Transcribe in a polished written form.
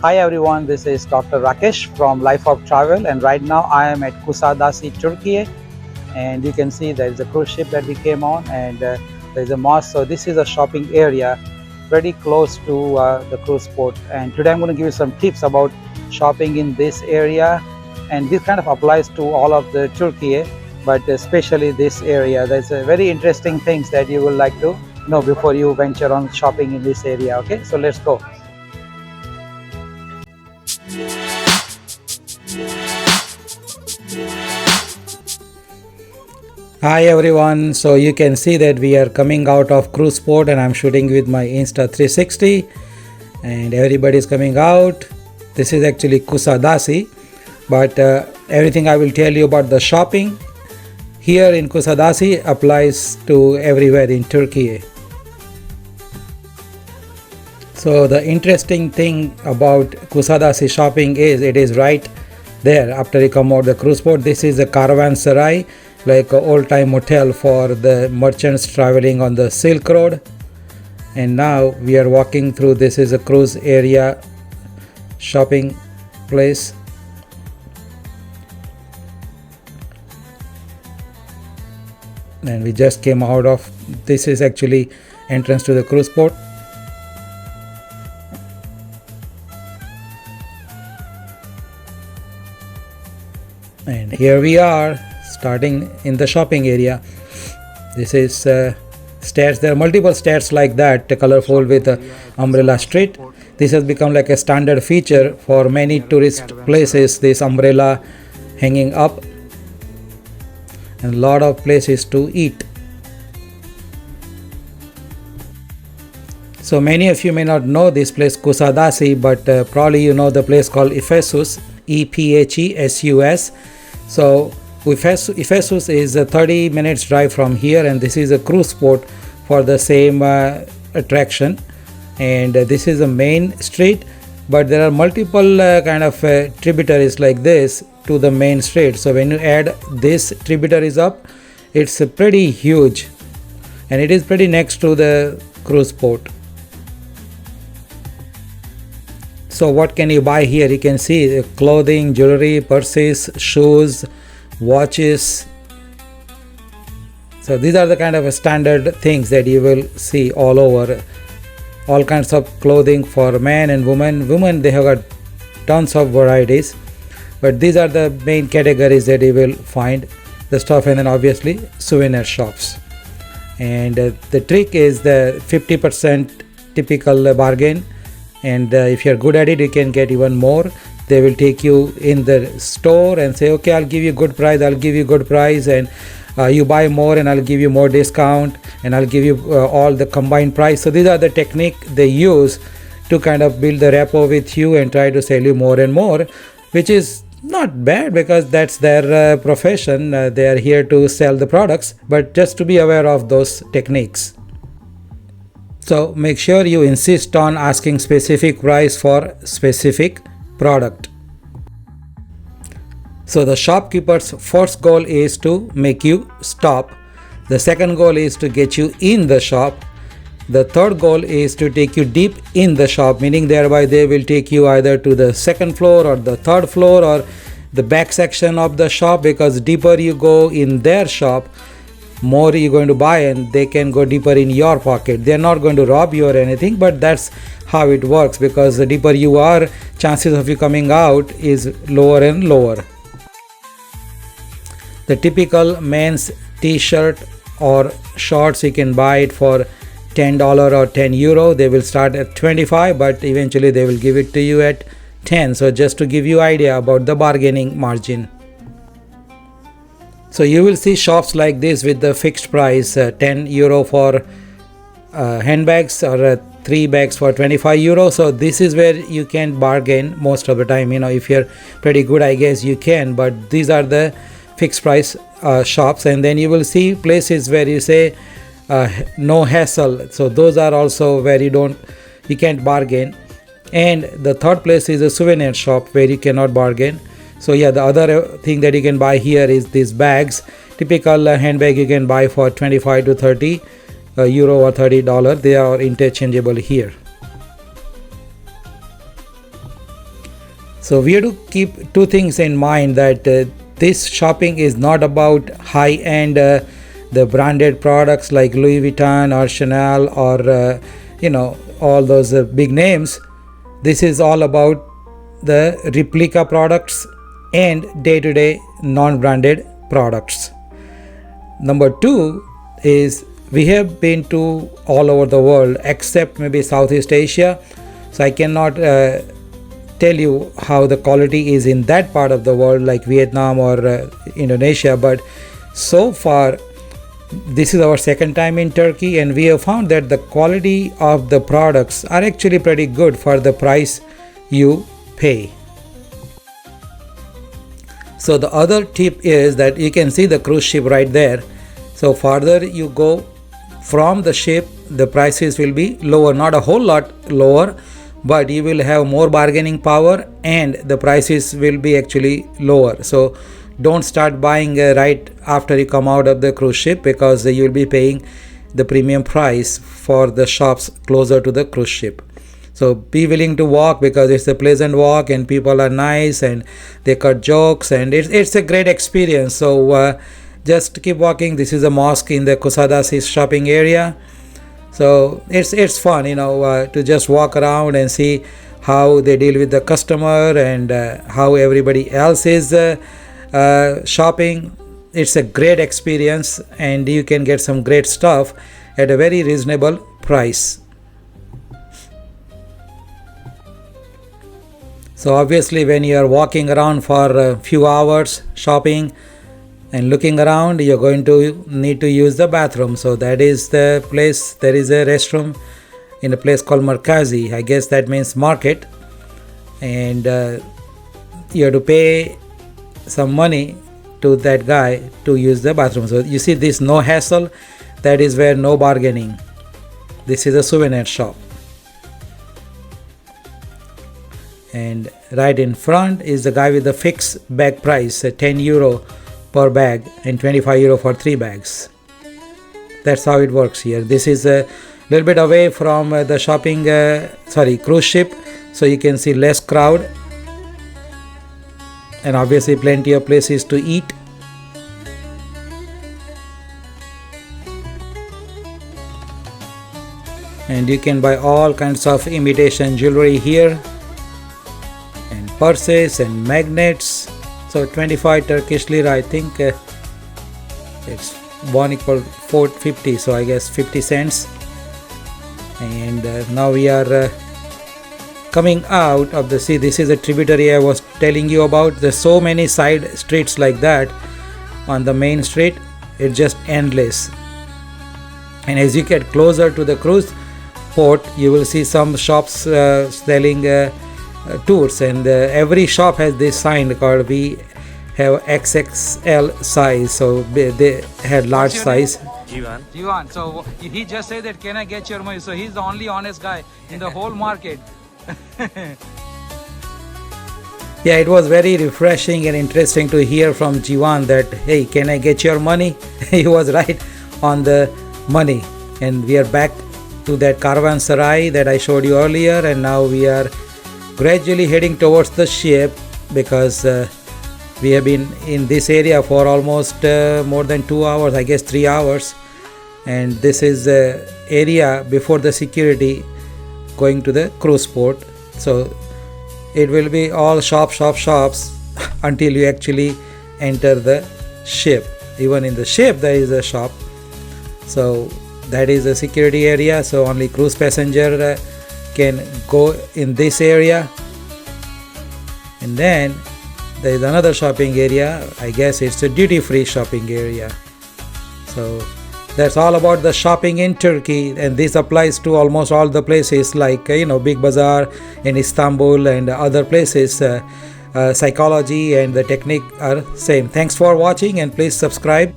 Hi everyone, this is Dr. Rakesh from Life of Travel, and right now I am at Kusadasi, Turkiye, and you can see there is a cruise ship that we came on, and there is a mosque. So this is a shopping area pretty close to the cruise port, and today I'm going to give you some tips about shopping in this area, and this kind of applies to all of the Turkiye, but especially this area. There's a very interesting things that you will like to know before you venture on shopping in this area. Okay, so let's go. Hi everyone, so you can see that we are coming out of cruise port and I'm shooting with my Insta360 and everybody is coming out. This is actually Kusadasi, but everything I will tell you about the shopping here in Kusadasi applies to everywhere in Turkey. So the interesting thing about Kusadasi shopping is it is right there after you come out the cruise port. This is a caravanserai, like an old-time hotel for the merchants traveling on the Silk Road. And now we are walking through. This is a cruise area shopping place. And we just came out of, this is actually entrance to the cruise port. And here we are starting in the shopping area. This is stairs. There are multiple stairs like that, colorful with umbrella street. This has become like a standard feature for many tourist places, this umbrella hanging up, and a lot of places to eat. So many of you may not know this place Kusadasi, but probably you know the place called Ephesus, Ephesus. So Ephesus is a 30 minutes drive from here, and this is a cruise port for the same attraction. And this is the main street, but there are multiple kind of tributaries like this to the main street. So when you add this tributaries up, it's pretty huge, and it is pretty next to the cruise port. So what can you buy here? You can see clothing, jewelry, purses, shoes, watches. So these are the kind of standard things that you will see all over. All kinds of clothing for men and women. Women, they have got tons of varieties, but these are the main categories that you will find the stuff. And then obviously souvenir shops. And the trick is the 50% typical bargain. And if you're good at it, you can get even more. They will take you in the store and say, okay, I'll give you good price, I'll give you good price, and you buy more and I'll give you more discount, and I'll give you all the combined price. So these are the technique they use to kind of build the rapport with you and try to sell you more and more, which is not bad because that's their profession. They are here to sell the products, but just to be aware of those techniques. So make sure you insist on asking specific price for specific product. So the shopkeeper's first goal is to make you stop. The second goal is to get you in the shop. The third goal is to take you deep in the shop, meaning thereby they will take you either to the second floor or the third floor or the back section of the shop, because deeper you go in their shop, more you're going to buy, and they can go deeper in your pocket. They're not going to rob you or anything, but that's how it works, because the deeper you are, chances of you coming out is lower and lower. The typical men's t-shirt or shorts, you can buy it for $10 or €10. They will start at 25, but eventually they will give it to you at 10. So just to give you idea about the bargaining margin. So you will see shops like this with the fixed price, €10 for handbags, or 3 bags for €25. So this is where you can bargain most of the time. You know, if you're pretty good, I guess you can, but these are the fixed price shops. And then you will see places where you say no hassle. So those are also where you can't bargain. And the third place is a souvenir shop where you cannot bargain. So yeah, the other thing that you can buy here is these bags. Typical handbag you can buy for 25 to 30 euro or $30. They are interchangeable here. So we have to keep two things in mind, that this shopping is not about high end the branded products like Louis Vuitton or Chanel or all those big names. This is all about the replica products and day-to-day non-branded products. Number two is we have been to all over the world except maybe Southeast Asia, so I cannot tell you how the quality is in that part of the world like Vietnam or Indonesia, but so far this is our second time in Turkey, and we have found that the quality of the products are actually pretty good for the price you pay. So the other tip is that you can see the cruise ship right there. So further you go from the ship, the prices will be lower, not a whole lot lower, but you will have more bargaining power and the prices will be actually lower. So don't start buying right after you come out of the cruise ship, because you will be paying the premium price for the shops closer to the cruise ship. So be willing to walk, because it's a pleasant walk and people are nice and they cut jokes and it's a great experience. So just keep walking. This is a mosque in the Kusadasi shopping area. So it's fun, to just walk around and see how they deal with the customer and how everybody else is shopping. It's a great experience and you can get some great stuff at a very reasonable price. So obviously when you are walking around for a few hours shopping and looking around, you're going to need to use the bathroom. So that is the place. There is a restroom in a place called Markazi. I guess that means market. And you have to pay some money to that guy to use the bathroom. So you see this no hassle, that is where no bargaining. This is a souvenir shop. And right in front is the guy with the fixed bag price, 10 euro per bag and 25 euro for 3 bags. That's how it works here. This is a little bit away from the shopping, cruise ship, so you can see less crowd and obviously plenty of places to eat. And you can buy all kinds of imitation jewelry here, and purses and magnets. So 25 Turkish lira, I think it's 1 equal 450, so I guess 50 cents. And now we are coming out of the sea. This is a tributary I was telling you about. There's so many side streets like that on the main street. It's just endless. And as you get closer to the cruise port, you will see some shops selling tours, and every shop has this sign called we have XXL size, so they had large size. Jivan. So he just said that, can I get your money? So he's the only honest guy in the whole market. Yeah, it was very refreshing and interesting to hear from Jivan that, hey, can I get your money? He was right on the money. And we are back to that caravanserai that I showed you earlier, and now we are gradually heading towards the ship, because we have been in this area for almost more than 2 hours, I guess 3 hours. And this is the area before the security going to the cruise port. So it will be all shops until you actually enter the ship. Even in the ship there is a shop. So that is the security area, so only cruise passenger can go in this area. And then there is another shopping area. I guess it's a duty-free shopping area. So that's all about the shopping in Turkey, and this applies to almost all the places like Big Bazaar in Istanbul and other places. Psychology and the technique are same. Thanks for watching, and please subscribe.